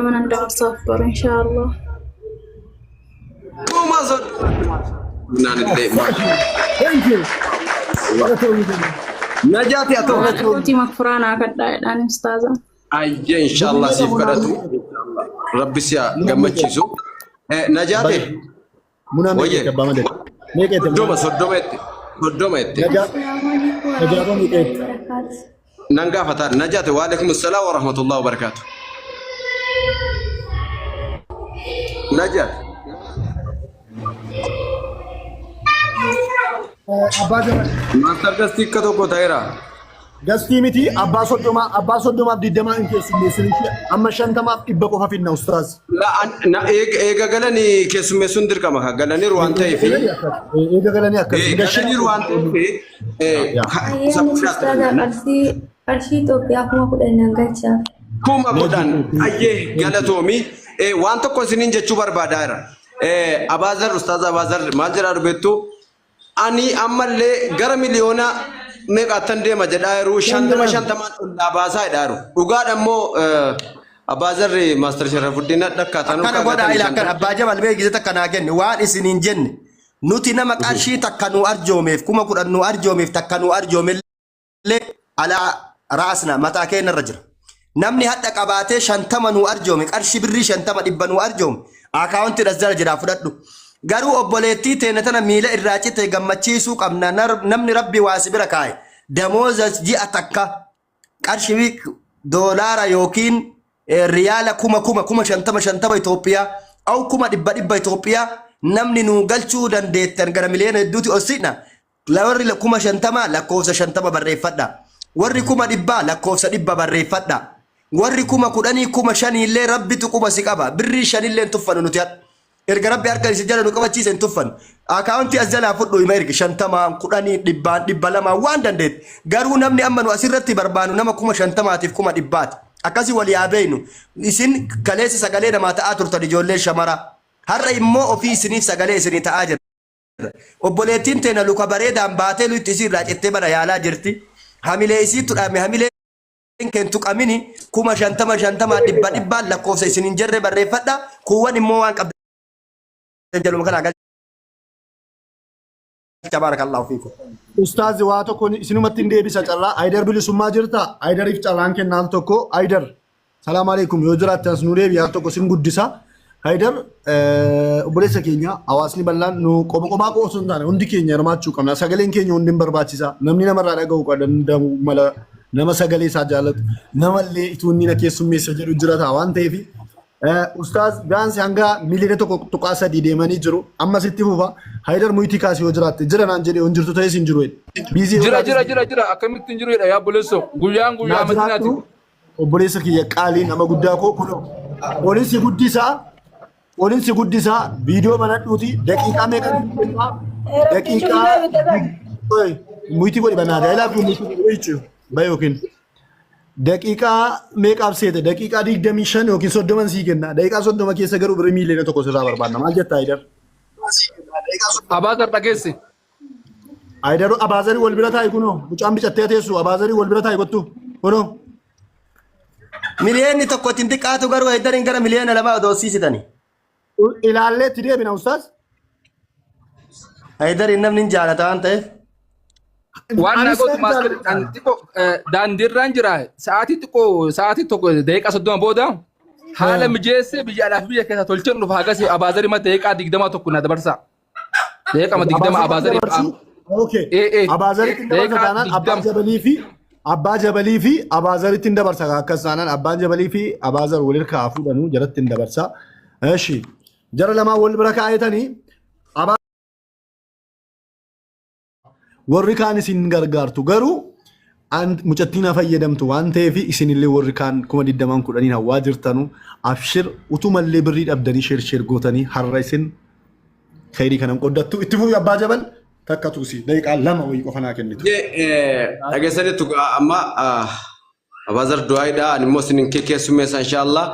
من عند الصفر إن شاء الله. وما زال نان اللي ما Thank you. نجاتي يا تو كنت مغفرانة كده الآن أستاذة. أي إن شاء الله سيف كراتو ربي سيا جمتشيسو نجاتي Muna Oye. meeqeetti abbaa malee? Meeqeetti Soddoma muna? soddometti Najaaba meeqeetti? nan gaafata najaate wa alaikum assalam wa rahmatullahi wa barakatuh najaat Abbaa jabal. master gasti akka tokko ta'eera Gastii miti abbaa soddomaaf 20 hin keessummeessin amma 50maaf 100 qofa finna ustaaz. na eega galani keessummeessuun dirqama ka galaniiru waan ta'eef Eega galanii akkas. galaniiru waan ta'eef Ayyaanni ustaaza qarshii Itoophiyaa kuma kudhan galchaaf. kuma godhan ayyee galatoomi waan tokko isiniin jechuu barbaadaa Abaazar ustaaz Abaazar maal jedhaa dubbettu ani ammallee gara miliyoona meeqaatan deema jedhaa yeroo 50 baasaa jedhaaru dhugaadha immoo Abaazar Master Sharafuddin dhakkaataan kana godha ila kan abbaa jabal beekise takka naa kenne waan isiniin jenne nuti nama qarshii takka nu arjoomeef kuma kudhan nu arjoomeef takka nu arjoomellee ala raasna mataa keenya irra jira namni hadda qabaatee 50 nu arjoome qarshii birrii 50 dhibba nu arjoome akaawunti dasdara jira fudhadhu garuu obboleettii teene tana miila irraa cite gammachiisuu qabna namni rabbi waasi bira kaa'e damooza ji'a takka qarshii doolaara yookiin riyaala kuma 50 Itoophiyaa au kuma dhibba Itoophiyaa namni nu galchuu dandeettan gara miliyoona hedduuti osina warri 50 lakkoofsa 50 barreeffadha warri 100 lakkoofsa 100 barreeffadha warri 10 5 illee rabbitu quba si qaba birrii 5 illee tuffanu nuti erga rabbi harka isi jala nu qabachiise tuffanu akaawunti azala fudhu ima erga 50 10 200 waan dandeet garuu namni amma nu asirratti barbaanu nama 50tiif 100 akkasi wal yaabeenu isin kaleessa sagalee namaa ta'aa turtan ijoollee shamara har'a immoo ofii isiniif sagalee isinii ta'aa jirra obboleettiin teena luka bareedaan baatee lutti isirraa cittee bara yaalaa jirti hamilee isii tudhame hamilee kentu qamini 50 dhibba lakkoofsa isiniin jirre barreeffadha kuwwan immoo waan qabdan jaluma kana gal tabarakallahu fiikum Ustaaz waa tokko isinumatti hin deebisa carraa Aydar bilisummaa jirta Aydariif carraan kennaan tokko Aydar salaam alaikum yoo jiraattan nu deebi'aa tokko sin guddisa Aydar obboleessa keenya hawaasni bal'aan nu qomaa osoo hin taane hundi keenya hirmaachuu qabna sagaleen keenya hundi hin barbaachisa namni namarraa dhaga'u qadanda'u mala nama sagalee isaa jaallatu namallee ituunni na keessummeessa jedhu jirata waan ta'eef Ustaaz gaansi hanga miliyoona tokko tuqaa sadii deemanii jiru amma sitti fufa Haydar muyitii kaasii yoo jiraatte jira naan jedhee hin jirtu ta'es hin jiru jira akkamitti hin jiru yaa bolesso guyyaan matinaati obboleessa kiyya qaalii nama guddaa koo kuno Olinsi guddisaa viidiyoo banadhuuti daqiiqaa meeqa daqiiqaa muyitii godhi banaadha ilaa fi muyitii godhi baay'ee yookiin daqiiqaa meeqaaf seete daqiiqaa 25 yookiin 30 sii kenna daqiiqaa 30 keessa garuu birrii miliyoona tokko sirraa barbaadna maal jettaa Haydar? Abaazar dhageessi. Haydar Abaazarii wal bira taa'i kunoo mucaan bicattee teessu Abaazarii wal bira taa'i kottu kunoo. miliyoonni tokko ittiin xiqqaatu garuu Haydariin gara miliyoona 2 odoosiisitani Ilaallee itti deebina Ustaaz? Haydariin namni hin jaalata waan ta'eef waan nagooti maaskari daandiirraan jira sa'aatii tokko daqiiqaa 30 booda haala mijeessee biyyaadhaaf biyya keessa tolchan dhufa hagas Abaazarii ma daqiiqaa 21 na dabarsa daqiiqaa 20 Abaazarii Okay. Abaazarii dabarsa taanaan Abbaa Jabalii fi Abaazaritti dabarsa akkas taanaan Abbaan Jabalii fi Abaazar wal irkaa fuudhanu jaratti dabarsa. Eshi jara lamaa wal bira kaa'etanii warri kaan isin gargaartu garuu mucattiin fayyadamtu waan ta'eef isinillee warri kaan 2010 hawaa jirtanu abshir utumallee birrii dhabdanii sheer gootanii har'a isin khayrii kanan qoddattu itti fufi Abbaa Jabal takka tuusi daqiiqaa 2 wayii qofa naa kennitu. dhageessanitu amma Abaazar du'aayidha ani immoo isin keessummeessa inshallah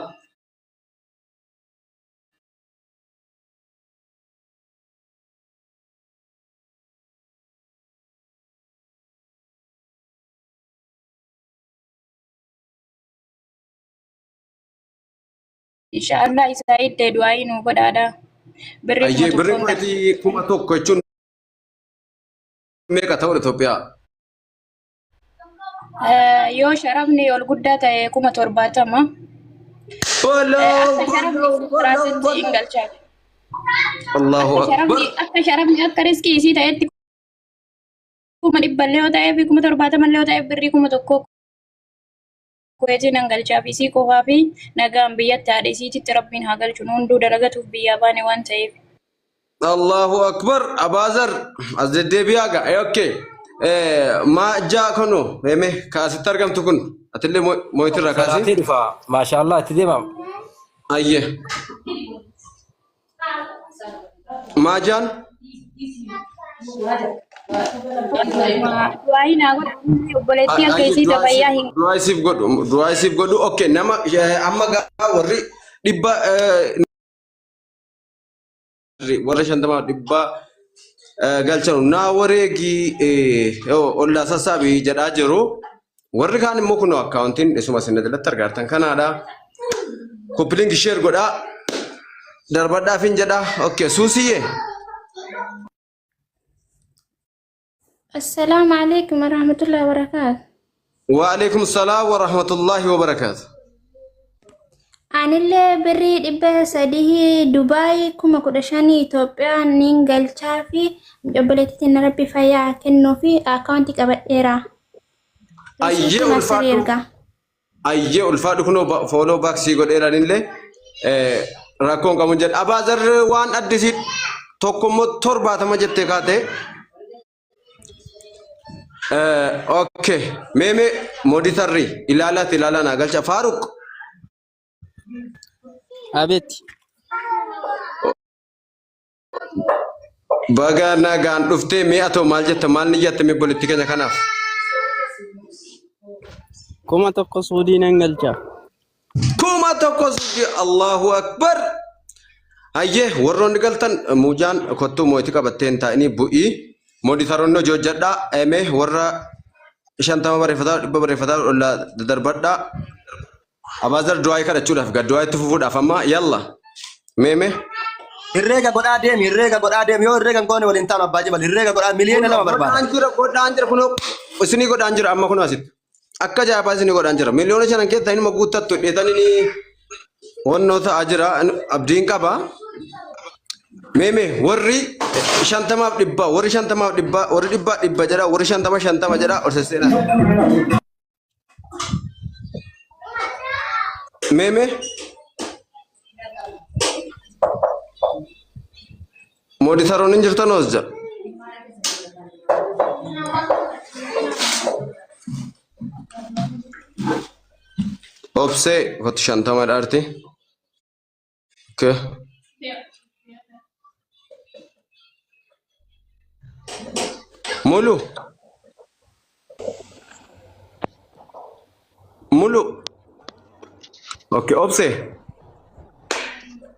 Inshaallah isa itti du'aayi nu godhaadha. Birri Ayyee kuma birri tokkoon kuneeti kuma tokko jechuun meeqa ta'uu Itoophiyaa? yoo sharafni ol guddaa ta'e 70,000. Akka sharafni tiraasitti hin galchaa. Allahu akbar. Akka sharafni akka riskii isii ta'etti 100,000 yoo ta'ee fi 70,000 yoo ta'e birrii 1,000 kuweetiin hin galchaa fi isii qofaa fi nagaan biyyatti haadha isiititti rabbiin haa galchu hunduu dalagatuuf biyyaa baane waan ta'eef. Allahu akbar. Abaazar as deddeebi'aa ga'a. Okay. Ma jaa kanu eme kaasitti argamtu kun atillee moo'itirra kaasi. Salaati dhufa maashaallah itti deemam. Ayyee. Ma jaan? Du'aayi naa godha obboleettii akka isii taphayyaa hin. Du'aa isiif godhu. Okay. Nama amma gaa warri dhibba warra 50 dhibba galchanu naa wareegi ollaa sassaabii jedhaa jiru. Warri kaan immoo kun akkaawuntiin isuma sinnetilatti argaartan kanaadha. Koppiliing sheer godhaa. Darbadhaaf hin jedhaa. Okay. Suusiyyee. Assalamu alaikum warahmatullahi wabarakatuh. Wa alaikum salaam wa rahmatullahi wa barakatuh. Anillee birrii 300 Dubaay 15,000 Itoophiyaa nin galchaa fi obboleettiin rabbi fayyaa kennuu fi akkaawuntii qabadheera. Ayyee ulfaadhu kunoo fooloo baaksii godheeranillee rakkoon qabu jedha. Abaazar waan addisii tokkommoo 70 jettee kaate. Okay. Meme moditarri ilaalaa naa galcha Faaruq. Abet. Baga nagaan dhuftee mee atoo maal jetta maal ni jette mee politti keenya kanaaf? Kuma tokko Suudii nan galcha. Kuma tokko Suudii. Allahu akbar. Ayyee warroonni galtan muujaan kottuu mootii qabatteen taa'anii bu'ii. Moditaroonni hojii hojjedhaa. Eme warra 50 barreeffataa 100 barreeffataa ollaa darbadhaa. Abaazar du'aayi kadhachuudhaaf gaddu'aayi itti fufuudhaaf amma yalla. Meeme. Herreega godhaa deemi yoo herreegan goone waliin taanu abbaa jibal herreega godhaa miliyoona 2 barbaada. Godhaan jira kunoo isinii godhaan jira amma kunoo asitti. Akka jaabaa isinii godhaan jira miliyoona 5 keessa inni guuttattu dheetanii wannoo ta'aa jira abdiin qaba. Meeme warri 50 dhibba warri 50 dhibba warri 100 jedha warri 50 jedha orsesseena. Meme moditaroonni jirtan hojja. Obsee kotti 50 dhaarti. Okay. Mulu. Okay, Obse.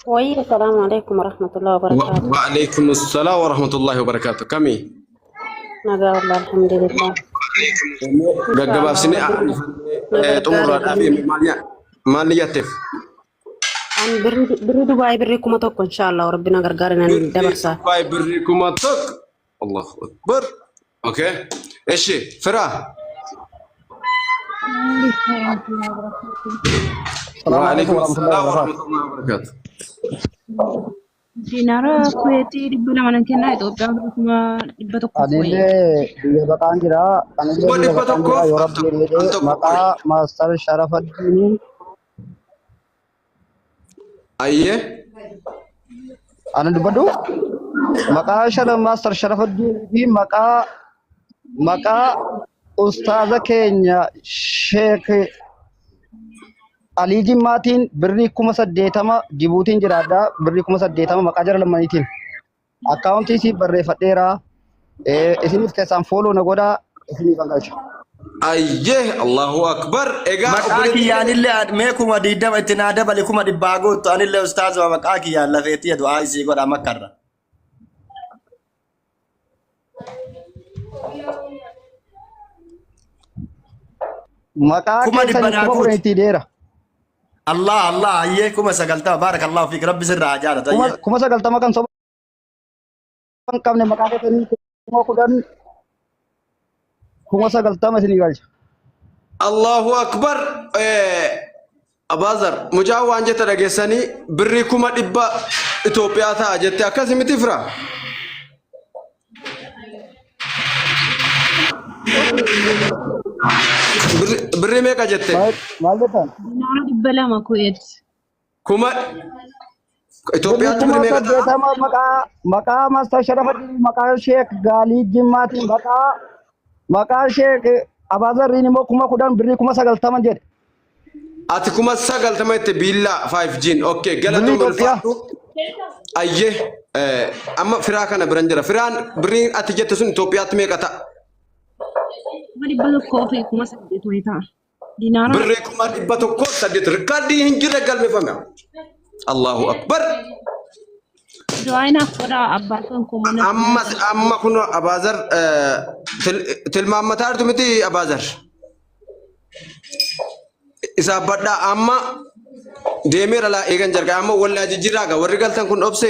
السلام عليكم ورحمة الله وبركاته. وعليكم السلام ورحمة الله وبركاته. كمي؟ نجا والله الحمد لله. جاب سنة تمر أبي مالية تف. أنا بري دبي بريكم أتوقع إن شاء الله وربنا غرقارنا ندبرسا. دبي بريكم أتوقع. الله أكبر. أوكي. إيش فرا؟ وعليكم السلام ورحمة الله وبركاته. Dinara kueti dibuna mana kena itu biang cuma dibatuk kuih. Dia bakal jira, dia bakal jira. Yorab dia maka Master Sharafuddin. Ayye. Anu dibadu. Maka Master Sharafuddin maka Ustaz Kenya Sheikh Ali Jimmatin birri 8,000 Jibuutiin jiraadha birri 8,000 maqaa jara lamaniitiin akkaawuntii si barreeffadheera isiniif keessaan fooloo na godhaa isiniif galcha. Ayyee Allahu akbar. Egaa maqaa kiyyaanillee mee kuma 20 itti naa dabale kuma 100 gootu anillee ustaazuma maqaa kiyyaan lafeetti du'aa isii godhaa makkarra. Maqaa keessanii kuma 10 deera. الله الله أيه كم سجلتها بارك الله فيك ربي سر عجالة أيه kuma sagaltama kan soba kan qabne maqaa keessanii kuma kudhan kuma sagaltama isinii galcha. الله أكبر أبازر مجاو أنجة ترجسني بريكم الإبا إثيوبيا تا جت أكاسي متفرا بري ميكا جت Maal jettan? Dinaara dhibba lama ku'eet. كما إثيوبيا Birri بري kuma ميكا saddeetama maqaa Master Sharafaddin maqaa Sheek Gaalii Jimmaatiin maqaa Sheek Abaazarriin immoo kuma kudhan birri kuma sagaltama jedhe. أتي كما سجل تمت بيلا 5G أوكي قالتهم بالفاتو أيه أما فراكنا برنجرة فران برين أتجت سن إثيوبيا تميكا تا Kuma dhibba tokkoo fi kuma saddeet wayii ta'a. Dinaara بريكم إبتو كوت سديت ركادي هنجر قال مفهمه الله أكبر du'aa inaaf godhaa abbaa kan koomana. أما كنا أبازر تلمام متار تمتي أبازر إذا بدأ أما ديمير لا إيجان جرجع أما ولا جيراجا ورجال تكون أبسط